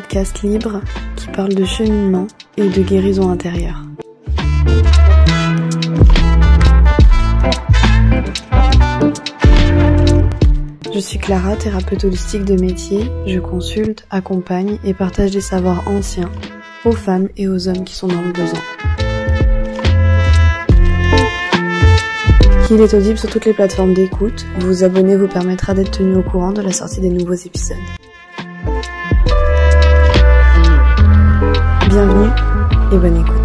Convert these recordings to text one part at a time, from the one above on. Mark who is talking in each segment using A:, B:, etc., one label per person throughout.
A: podcast libre qui parle de cheminement et de guérison intérieure. Je suis Clara, thérapeute holistique de métier. Je consulte, accompagne et partage des savoirs anciens aux femmes et aux hommes qui sont dans le besoin. Il est audible sur toutes les plateformes d'écoute. Vous abonner vous permettra d'être tenu au courant de la sortie des nouveaux épisodes. Bienvenue et bonne écoute.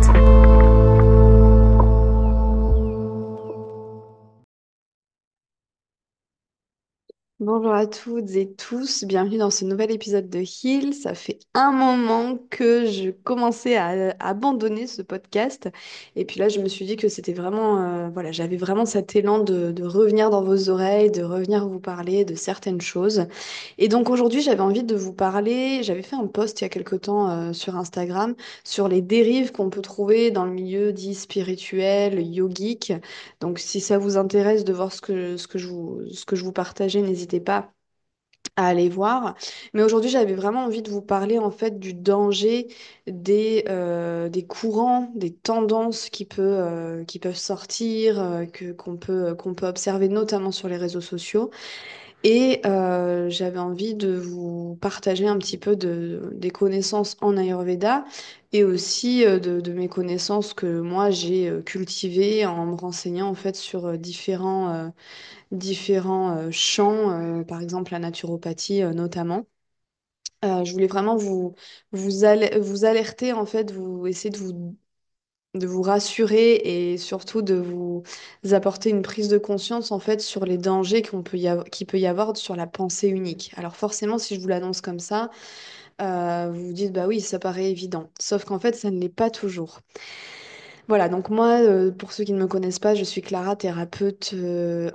A: Bonjour à toutes et tous, bienvenue dans ce nouvel épisode de Heal. Ça fait un moment que je commençais à abandonner ce podcast et puis là je me suis dit que c'était vraiment, j'avais vraiment cet élan de revenir dans vos oreilles, de revenir vous parler de certaines choses. Et donc aujourd'hui j'avais envie de vous parler, j'avais fait un post il y a quelque temps sur Instagram sur les dérives qu'on peut trouver dans le milieu dit spirituel, yogique. Donc, si ça vous intéresse de voir ce que je vous partageais, n'hésitez pas à aller voir. Mais aujourd'hui, j'avais vraiment envie de vous parler en fait du danger des courants, des tendances qui peuvent sortir, qu'on peut observer notamment sur les réseaux sociaux. Et j'avais envie de vous partager un petit peu des connaissances en Ayurveda et aussi de mes connaissances que moi j'ai cultivées en me renseignant en fait sur différents champs, par exemple la naturopathie notamment. Je voulais vraiment vous alerter en fait, vous essayer de vous rassurer et surtout de vous apporter une prise de conscience en fait sur les dangers qu'il peut y avoir sur la pensée unique. Alors forcément, si je vous l'annonce comme ça, vous vous dites bah oui, ça paraît évident. Sauf qu'en fait, ça ne l'est pas toujours. Voilà, donc moi, pour ceux qui ne me connaissent pas, je suis Clara, thérapeute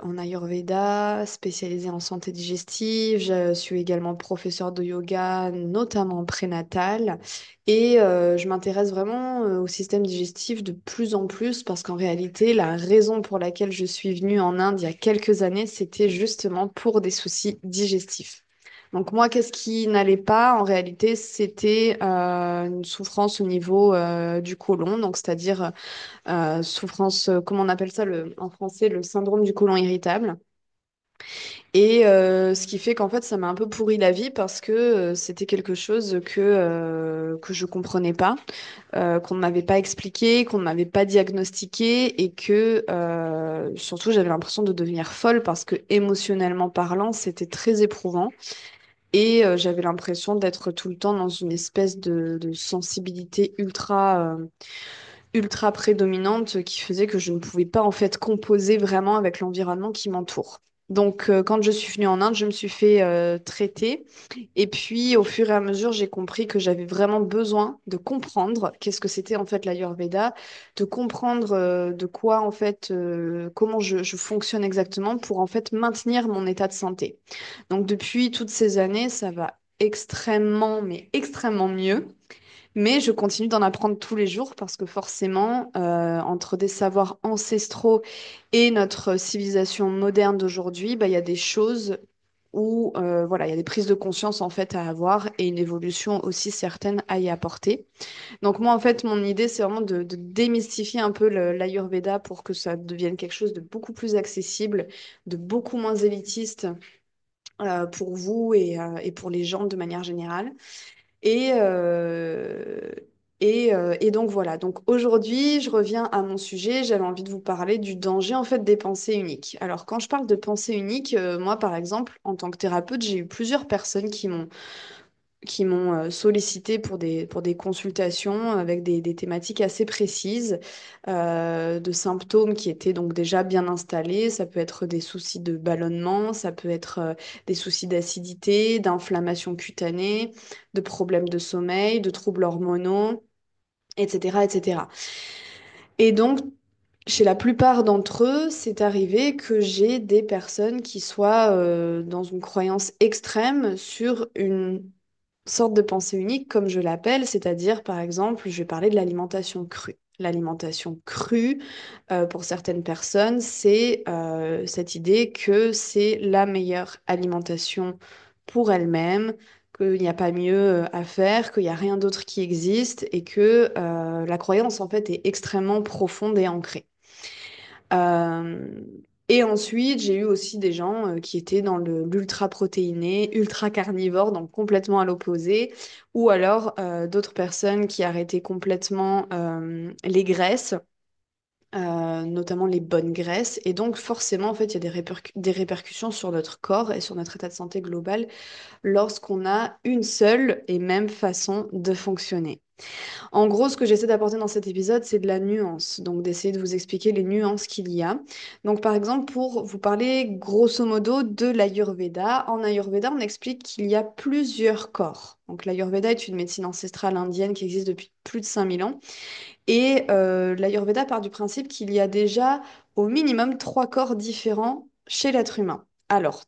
A: en Ayurveda, spécialisée en santé digestive. Je suis également professeure de yoga, notamment en prénatal. Et je m'intéresse vraiment au système digestif de plus en plus parce qu'en réalité, la raison pour laquelle je suis venue en Inde il y a quelques années, c'était justement pour des soucis digestifs. Donc moi, qu'est-ce qui n'allait pas? En réalité, c'était une souffrance au niveau du côlon, donc c'est-à-dire souffrance, comment on appelle ça en français, le syndrome du côlon irritable. Et ce qui fait qu'en fait, ça m'a un peu pourri la vie parce que c'était quelque chose que je comprenais pas, qu'on ne m'avait pas expliqué, qu'on ne m'avait pas diagnostiqué et que surtout j'avais l'impression de devenir folle parce que émotionnellement parlant, c'était très éprouvant. Et j'avais l'impression d'être tout le temps dans une espèce de sensibilité ultra prédominante qui faisait que je ne pouvais pas en fait composer vraiment avec l'environnement qui m'entoure. Donc quand je suis venue en Inde, je me suis fait traiter et puis au fur et à mesure, j'ai compris que j'avais vraiment besoin de comprendre qu'est-ce que c'était en fait l'Ayurveda, de comprendre de quoi en fait comment je fonctionne exactement pour en fait maintenir mon état de santé. Donc depuis toutes ces années, ça va extrêmement mais extrêmement mieux. Mais je continue d'en apprendre tous les jours parce que forcément, entre des savoirs ancestraux et notre civilisation moderne d'aujourd'hui, bah, il y a des choses où il y a des prises de conscience en fait à avoir et une évolution aussi certaine à y apporter. Donc moi, en fait, mon idée, c'est vraiment de démystifier un peu l'Ayurveda pour que ça devienne quelque chose de beaucoup plus accessible, de beaucoup moins élitiste pour vous et pour les gens de manière générale. Et, euh, et donc voilà. Donc aujourd'hui, je reviens à mon sujet. J'avais envie de vous parler du danger en fait des pensées uniques. Alors quand je parle de pensées uniques, moi par exemple, en tant que thérapeute, j'ai eu plusieurs personnes qui m'ont sollicité pour des consultations avec des thématiques assez précises, de symptômes qui étaient donc déjà bien installés. Ça peut être des soucis de ballonnement, ça peut être des soucis d'acidité, d'inflammation cutanée, de problèmes de sommeil, de troubles hormonaux, etc., etc. Et donc, chez la plupart d'entre eux, c'est arrivé que j'ai des personnes qui soient dans une croyance extrême sur une sorte de pensée unique, comme je l'appelle, c'est-à-dire, par exemple, je vais parler de l'alimentation crue. L'alimentation crue, pour certaines personnes, c'est cette idée que c'est la meilleure alimentation pour elle-même, qu'il n'y a pas mieux à faire, qu'il n'y a rien d'autre qui existe et que la croyance en fait est extrêmement profonde et ancrée. Euh, et ensuite, j'ai eu aussi des gens qui étaient dans l'ultra protéiné, ultra carnivore, donc complètement à l'opposé, ou alors d'autres personnes qui arrêtaient complètement les graisses, notamment les bonnes graisses. Et donc forcément, en fait, il y a des répercussions sur notre corps et sur notre état de santé global lorsqu'on a une seule et même façon de fonctionner. En gros, ce que j'essaie d'apporter dans cet épisode, c'est de la nuance. Donc, d'essayer de vous expliquer les nuances qu'il y a. Donc, par exemple, pour vous parler grosso modo de l'Ayurveda, en Ayurveda, on explique qu'il y a plusieurs corps. Donc, l'Ayurveda est une médecine ancestrale indienne qui existe depuis plus de 5000 ans. Et l'Ayurveda part du principe qu'il y a déjà au minimum 3 corps différents chez l'être humain. Alors,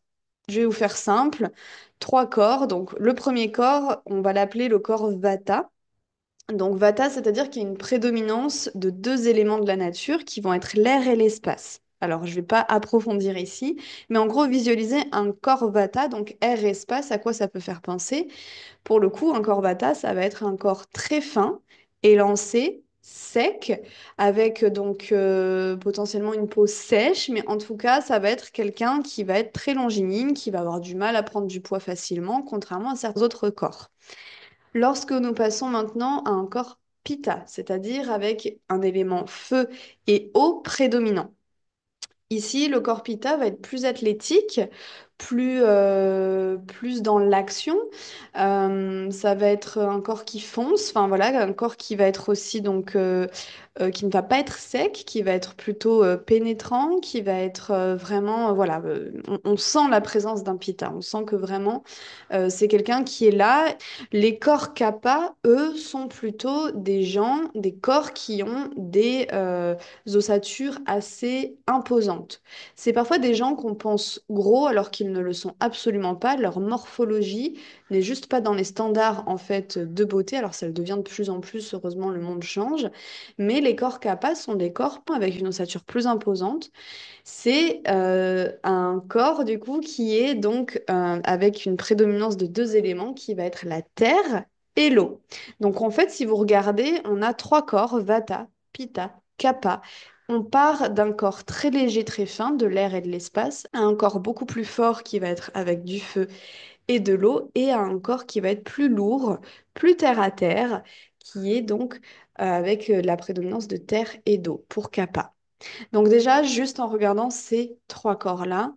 A: je vais vous faire simple. 3 corps. Donc, le premier corps, on va l'appeler le corps Vata. Donc Vata, c'est-à-dire qu'il y a une prédominance de 2 éléments de la nature qui vont être l'air et l'espace. Alors, je ne vais pas approfondir ici, mais en gros, visualiser un corps Vata, donc air et espace, à quoi ça peut faire penser? Pour le coup, un corps Vata, ça va être un corps très fin, élancé, sec, avec donc potentiellement une peau sèche, mais en tout cas, ça va être quelqu'un qui va être très longiligne, qui va avoir du mal à prendre du poids facilement, contrairement à certains autres corps. Lorsque nous passons maintenant à un corps Pitta, c'est-à-dire avec un élément feu et eau prédominant. Ici, le corps Pitta va être plus athlétique, plus dans l'action. Ça va être un corps qui fonce, enfin voilà, un corps qui va être aussi donc qui ne va pas être sec, qui va être plutôt pénétrant, qui va être vraiment voilà, on sent la présence d'un Pitta, on sent que vraiment c'est quelqu'un qui est là. Les corps Kappa, eux, sont plutôt des gens, des corps qui ont des ossatures assez imposantes. C'est parfois des gens qu'on pense gros alors qu'ils ne le sont absolument pas. Leur morphologie n'est juste pas dans les standards en fait de beauté. Alors ça le devient de plus en plus, heureusement le monde change. Mais les corps Kappa sont des corps avec une ossature plus imposante. C'est un corps du coup qui est donc avec une prédominance de 2 éléments qui va être la terre et l'eau. Donc en fait, si vous regardez, on a 3 corps, Vata, Pitta, Kapha. On part d'un corps très léger, très fin, de l'air et de l'espace, à un corps beaucoup plus fort qui va être avec du feu et de l'eau, et à un corps qui va être plus lourd, plus terre à terre, qui est donc avec la prédominance de terre et d'eau pour Kapha. Donc déjà, juste en regardant ces 3 corps-là,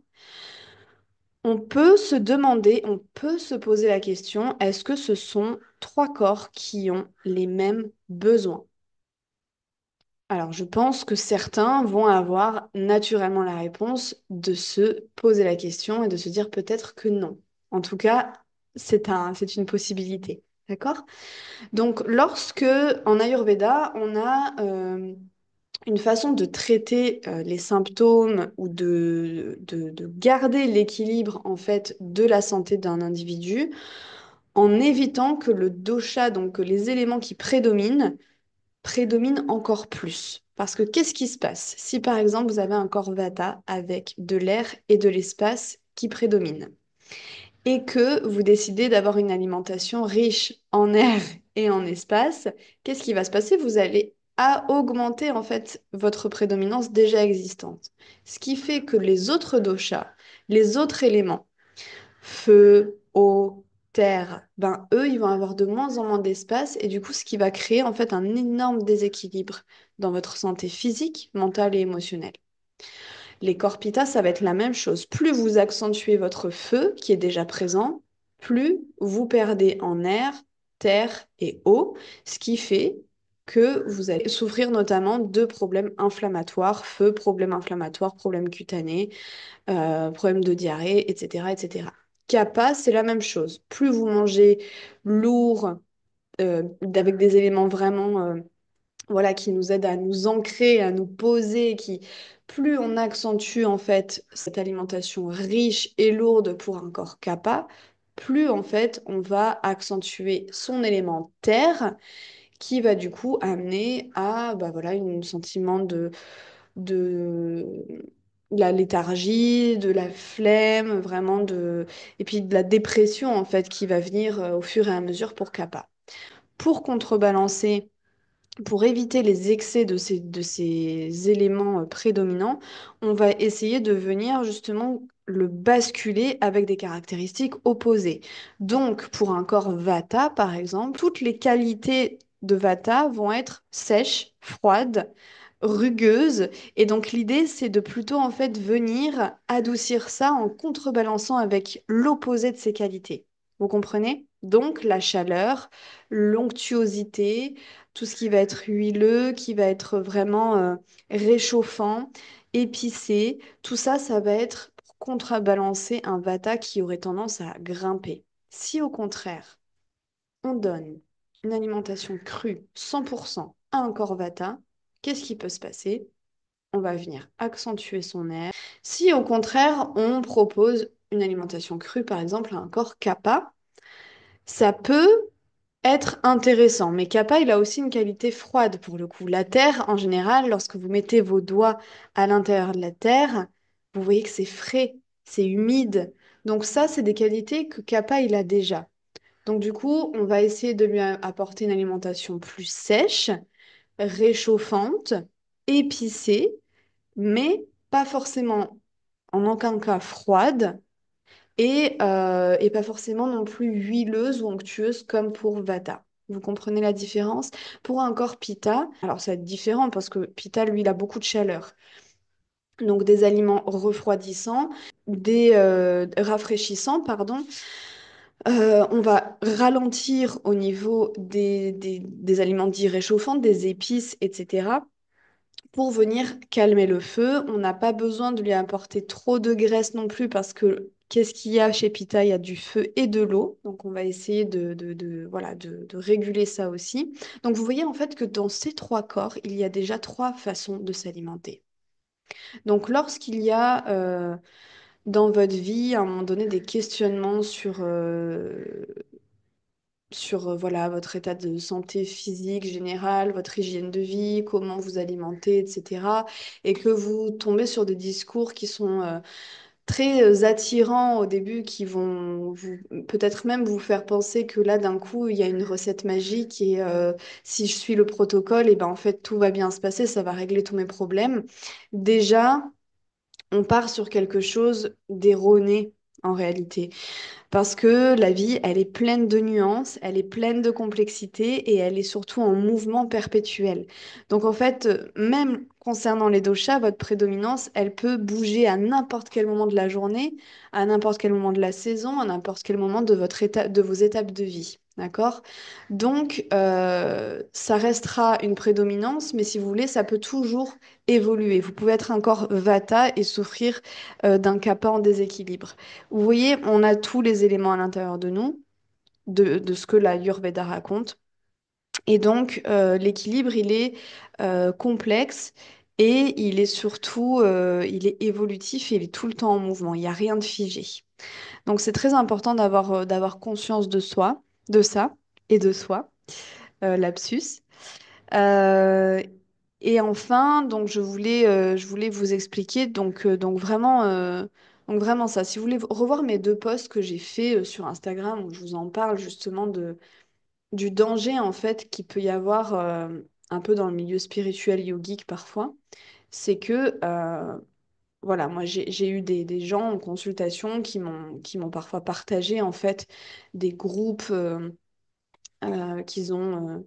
A: on peut se demander, on peut se poser la question, est-ce que ce sont 3 corps qui ont les mêmes besoins? Alors, je pense que certains vont avoir naturellement la réponse de se poser la question et de se dire peut-être que non. En tout cas, c'est une possibilité. D'accord? Donc, lorsque en Ayurveda, on a une façon de traiter les symptômes ou de garder l'équilibre en fait de la santé d'un individu en évitant que le dosha, donc que les éléments qui prédominent encore plus. Parce que qu'est-ce qui se passe si par exemple vous avez un corps vata avec de l'air et de l'espace qui prédominent et que vous décidez d'avoir une alimentation riche en air et en espace, qu'est-ce qui va se passer? Vous allez augmenter en fait votre prédominance déjà existante. Ce qui fait que les autres doshas, les autres éléments, feu, eau, terre, ben eux, ils vont avoir de moins en moins d'espace et du coup, ce qui va créer en fait un énorme déséquilibre dans votre santé physique, mentale et émotionnelle. Les corps Pitta, ça va être la même chose. Plus vous accentuez votre feu qui est déjà présent, plus vous perdez en air, terre et eau, ce qui fait que vous allez souffrir notamment de problèmes inflammatoires, feu, problèmes inflammatoires, problèmes cutanés, problèmes de diarrhée, etc., etc. Kappa, c'est la même chose. Plus vous mangez lourd, avec des éléments vraiment voilà, qui nous aide à nous ancrer, à nous poser, qui plus on accentue en fait cette alimentation riche et lourde pour un corps kappa, plus en fait on va accentuer son élément terre qui va du coup amener à bah, voilà, un sentiment de de la léthargie, de la flemme, vraiment et puis de la dépression en fait qui va venir au fur et à mesure pour Kappa. Pour contrebalancer, pour éviter les excès de ces éléments prédominants, on va essayer de venir justement le basculer avec des caractéristiques opposées. Donc, pour un corps Vata, par exemple, toutes les qualités de Vata vont être sèches, froides, rugueuses. Et donc, l'idée, c'est de plutôt en fait venir adoucir ça en contrebalançant avec l'opposé de ces qualités. Vous comprenez? Donc, la chaleur, l'onctuosité, tout ce qui va être huileux, qui va être vraiment réchauffant, épicé, tout ça, ça va être pour contrebalancer un vata qui aurait tendance à grimper. Si au contraire, on donne une alimentation crue 100% à un corps vata, qu'est-ce qui peut se passer? On va venir accentuer son air. Si au contraire, on propose une alimentation crue, par exemple, à un corps kappa, ça peut être intéressant. Mais Kappa, il a aussi une qualité froide pour le coup. La terre, en général, lorsque vous mettez vos doigts à l'intérieur de la terre, vous voyez que c'est frais, c'est humide. Donc ça, c'est des qualités que Kappa, il a déjà. Donc du coup, on va essayer de lui apporter une alimentation plus sèche, réchauffante, épicée, mais pas forcément en aucun cas froide et pas forcément non plus huileuse ou onctueuse comme pour Vata. Vous comprenez la différence? Pour un corps Pitta, alors ça va être différent parce que Pitta, lui, il a beaucoup de chaleur. Donc des aliments refroidissants, des rafraîchissants, pardon. On va ralentir au niveau des aliments dits réchauffants, des épices, etc. Pour venir calmer le feu. On n'a pas besoin de lui apporter trop de graisse non plus parce que qu'est-ce qu'il y a chez Pita? Il y a du feu et de l'eau. Donc on va essayer voilà, de réguler ça aussi. Donc vous voyez en fait que dans ces trois corps, il y a déjà trois façons de s'alimenter. Donc lorsqu'il y a dans votre vie à un moment donné des questionnements sur voilà, votre état de santé physique général, votre hygiène de vie, comment vous alimentez, etc. Et que vous tombez sur des discours qui sont très attirants au début, qui vont peut-être même vous faire penser que là, d'un coup, il y a une recette magique et si je suis le protocole, et ben en fait, tout va bien se passer, ça va régler tous mes problèmes. Déjà, on part sur quelque chose d'erroné en réalité. Parce que la vie, elle est pleine de nuances, elle est pleine de complexité et elle est surtout en mouvement perpétuel. Donc en fait, même concernant les doshas, votre prédominance, elle peut bouger à n'importe quel moment de la journée, à n'importe quel moment de la saison, à n'importe quel moment de de vos étapes de vie. D'accord? Donc, ça restera une prédominance, mais si vous voulez, ça peut toujours évoluer. Vous pouvez être encore vata et souffrir d'un kapha en déséquilibre. Vous voyez, on a tous les éléments à l'intérieur de nous, de ce que la Ayurveda raconte. Et donc, l'équilibre, il est complexe et il est surtout, il est évolutif et il est tout le temps en mouvement. Il n'y a rien de figé. Donc, c'est très important d'avoir conscience de soi, de ça et de soi, lapsus. Euh, et enfin, donc je voulais vous expliquer donc vraiment ça. Si vous voulez revoir mes deux posts que j'ai fait sur Instagram où je vous en parle justement du danger en fait qu'il peut y avoir un peu dans le milieu spirituel yogique parfois, c'est que voilà, moi j'ai eu des gens en consultation qui m'ont parfois partagé en fait des groupes qu'ils ont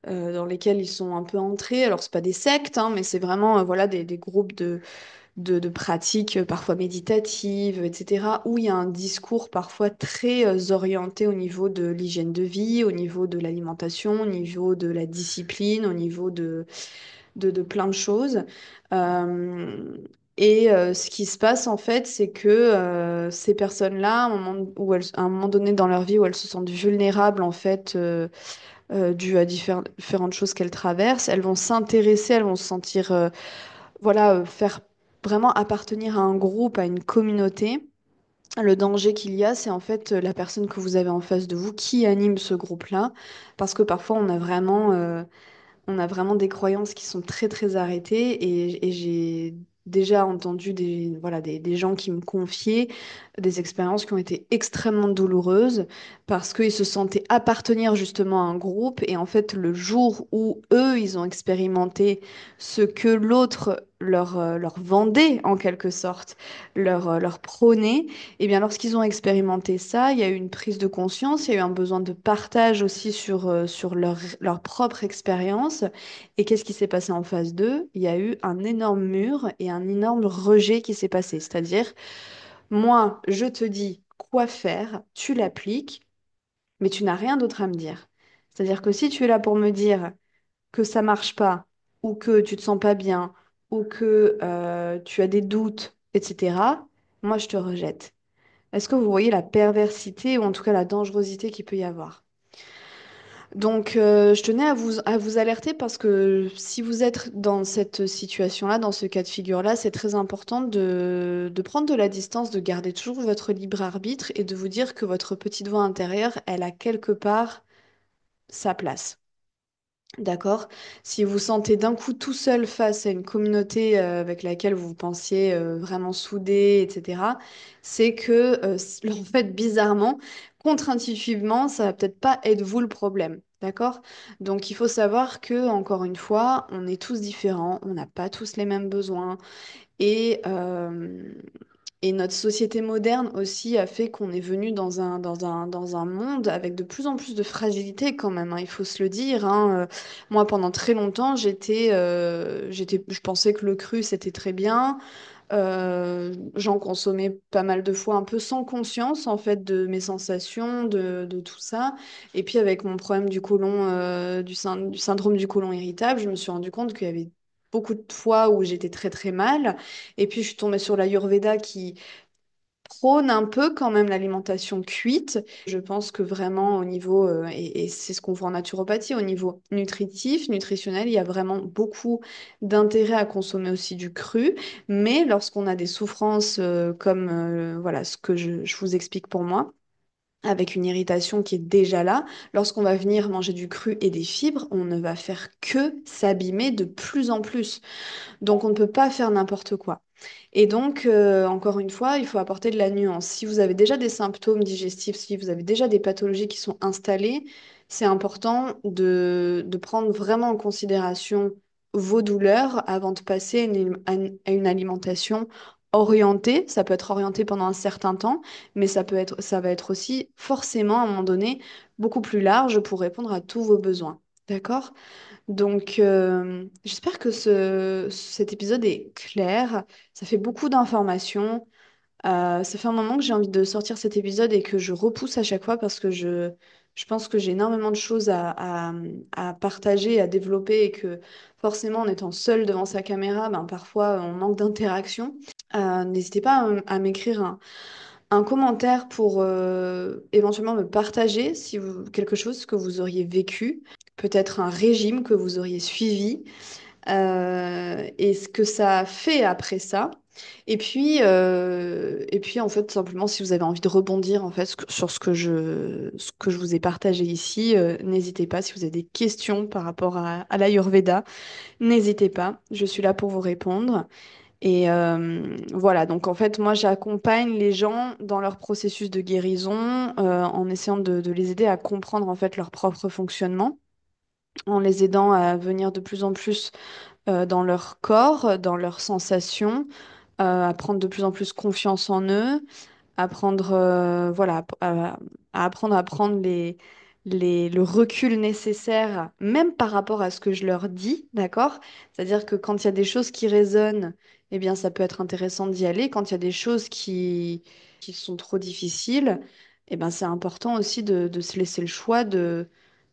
A: dans lesquels ils sont un peu entrés. Alors, c'est pas des sectes, hein, mais c'est vraiment voilà, des groupes de pratiques parfois méditatives, etc., où il y a un discours parfois très orienté au niveau de l'hygiène de vie, au niveau de l'alimentation, au niveau de la discipline, au niveau de plein de choses. Euh, ce qui se passe en fait, c'est que ces personnes-là, à un moment donné dans leur vie où elles se sentent vulnérables en fait, dû à différentes choses qu'elles traversent. Elles vont s'intéresser, elles vont se sentir, voilà, faire vraiment appartenir à un groupe, à une communauté. Le danger qu'il y a, c'est en fait la personne que vous avez en face de vous qui anime ce groupe-là, parce que parfois on a vraiment des croyances qui sont très très arrêtées et j'ai déjà entendu voilà, des gens qui me confiaient des expériences qui ont été extrêmement douloureuses parce qu'ils se sentaient appartenir justement à un groupe et en fait le jour où eux, ils ont expérimenté ce que l'autre leur vendait en quelque sorte, leur prônait, et bien lorsqu'ils ont expérimenté ça, il y a eu une prise de conscience, il y a eu un besoin de partage aussi sur leur propre expérience. Et qu'est-ce qui s'est passé en phase 2? Il y a eu un énorme mur et un énorme rejet qui s'est passé. C'est-à-dire, moi, je te dis quoi faire, tu l'appliques, mais tu n'as rien d'autre à me dire. C'est-à-dire que si tu es là pour me dire que ça marche pas, ou que tu te sens pas bien, ou que tu as des doutes, etc., moi, je te rejette. Est-ce que vous voyez la perversité ou en tout cas la dangerosité qu'il peut y avoir? Donc, je tenais à vous alerter parce que si vous êtes dans cette situation-là, dans ce cas de figure-là, c'est très important de prendre de la distance, de garder toujours votre libre arbitre et de vous dire que votre petite voix intérieure, elle a quelque part sa place. D'accord? Si vous sentez d'un coup tout seul face à une communauté avec laquelle vous pensiez vraiment soudé, etc., c'est que, en fait, bizarrement, contre-intuitivement, ça va peut-être pas être vous le problème. D'accord? Donc, il faut savoir que, encore une fois, on est tous différents, on n'a pas tous les mêmes besoins. Et, euh, et notre société moderne aussi a fait qu'on est venu dans un monde avec de plus en plus de fragilité quand même, hein, il faut se le dire, hein. Moi, pendant très longtemps, je pensais que le cru, c'était très bien. J'en consommais pas mal de fois un peu sans conscience en fait de mes sensations, de tout ça. Et puis avec mon problème du côlon, du syndrome du côlon irritable, je me suis rendu compte qu'il y avait beaucoup de fois où j'étais très très mal. Et puis je suis tombée sur l'Ayurveda qui prône un peu quand même l'alimentation cuite. Je pense que vraiment au niveau, et c'est ce qu'on voit en naturopathie, au niveau nutritif, nutritionnel, il y a vraiment beaucoup d'intérêt à consommer aussi du cru. Mais lorsqu'on a des souffrances comme voilà, ce que je vous explique pour moi, avec une irritation qui est déjà là, lorsqu'on va venir manger du cru et des fibres, on ne va faire que s'abîmer de plus en plus. Donc on ne peut pas faire n'importe quoi. Et donc, encore une fois, il faut apporter de la nuance. Si vous avez déjà des symptômes digestifs, si vous avez déjà des pathologies qui sont installées, c'est important de prendre vraiment en considération vos douleurs avant de passer à une alimentation orientée. Ça peut être orienté pendant un certain temps, mais ça va être aussi forcément à un moment donné beaucoup plus large pour répondre à tous vos besoins. D'accord? Donc, j'espère que cet épisode est clair. Ça fait beaucoup d'informations. Ça fait un moment que j'ai envie de sortir cet épisode et que je repousse à chaque fois parce que je pense que j'ai énormément de choses à partager, à développer et que forcément, en étant seul devant sa caméra, ben, parfois, on manque d'interaction. N'hésitez pas à m'écrire un commentaire pour éventuellement me partager si quelque chose que vous auriez vécu, peut-être un régime que vous auriez suivi, et ce que ça a fait après ça. Et puis en fait, simplement, si vous avez envie de rebondir en fait sur ce que je vous ai partagé ici, n'hésitez pas. Si vous avez des questions par rapport à l'Ayurveda, n'hésitez pas. Je suis là pour vous répondre. Et voilà, donc en fait, moi, j'accompagne les gens dans leur processus de guérison en essayant de les aider à comprendre en fait leur propre fonctionnement, en les aidant à venir de plus en plus dans leur corps, dans leurs sensations, à prendre de plus en plus confiance en eux, apprendre, voilà, à apprendre à prendre le recul nécessaire, même par rapport à ce que je leur dis, d'accord? C'est-à-dire que quand il y a des choses qui résonnent, eh bien, ça peut être intéressant d'y aller. Quand il y a des choses qui sont trop difficiles, eh bien, c'est important aussi de se laisser le choix de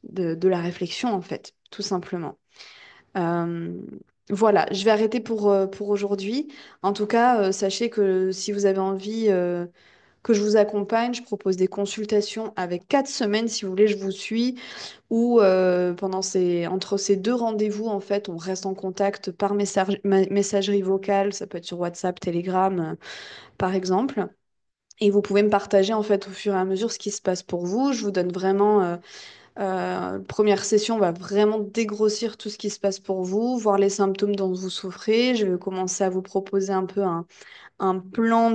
A: la réflexion, en fait, tout simplement. Euh, voilà, je vais arrêter pour aujourd'hui. En tout cas, sachez que si vous avez envie que je vous accompagne. Je propose des consultations avec 4 semaines, si vous voulez, je vous suis. Ou entre ces deux rendez-vous, en fait, on reste en contact par messagerie vocale. Ça peut être sur WhatsApp, Telegram, par exemple. Et vous pouvez me partager, en fait, au fur et à mesure ce qui se passe pour vous. Je vous donne vraiment Première session, on va vraiment dégrossir tout ce qui se passe pour vous, voir les symptômes dont vous souffrez. Je vais commencer à vous proposer un peu un plan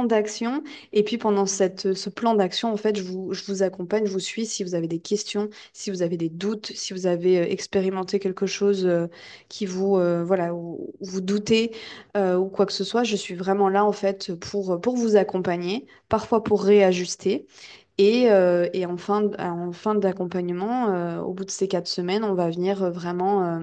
A: d'action. Et puis pendant ce plan d'action, en fait, je vous accompagne, je vous suis si vous avez des questions, si vous avez des doutes, si vous avez expérimenté quelque chose qui vous, voilà, où vous doutez ou quoi que ce soit. Je suis vraiment là, en fait, pour vous accompagner, parfois pour réajuster. Et en fin d'accompagnement, au bout de ces 4 semaines, on va venir vraiment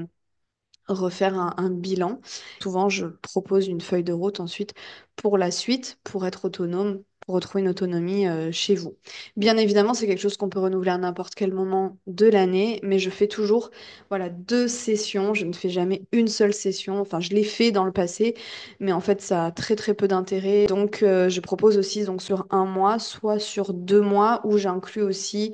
A: refaire un bilan. Souvent, je propose une feuille de route ensuite pour la suite, pour être autonome, pour retrouver une autonomie chez vous. Bien évidemment, c'est quelque chose qu'on peut renouveler à n'importe quel moment de l'année, mais je fais toujours voilà, 2 sessions. Je ne fais jamais une seule session. Enfin, je l'ai fait dans le passé, mais en fait, ça a très très peu d'intérêt. Donc, je propose aussi donc, sur un mois, soit sur 2 mois, où j'inclus aussi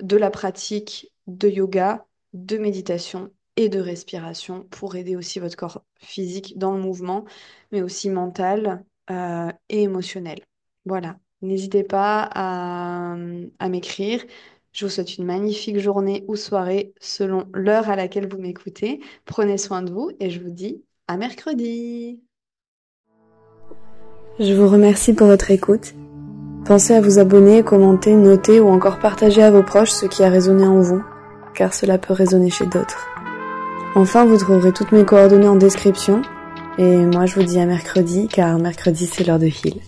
A: de la pratique de yoga, de méditation et de respiration pour aider aussi votre corps physique dans le mouvement, mais aussi mental et émotionnel. Voilà, n'hésitez pas à m'écrire. Je vous souhaite une magnifique journée ou soirée selon l'heure à laquelle vous m'écoutez. Prenez soin de vous et je vous dis à mercredi.
B: Je vous remercie pour votre écoute. Pensez à vous abonner, commenter, noter ou encore partager à vos proches ce qui a résonné en vous, car cela peut résonner chez d'autres. Enfin, vous trouverez toutes mes coordonnées en description. Et moi, je vous dis à mercredi, car mercredi, c'est l'heure de heal.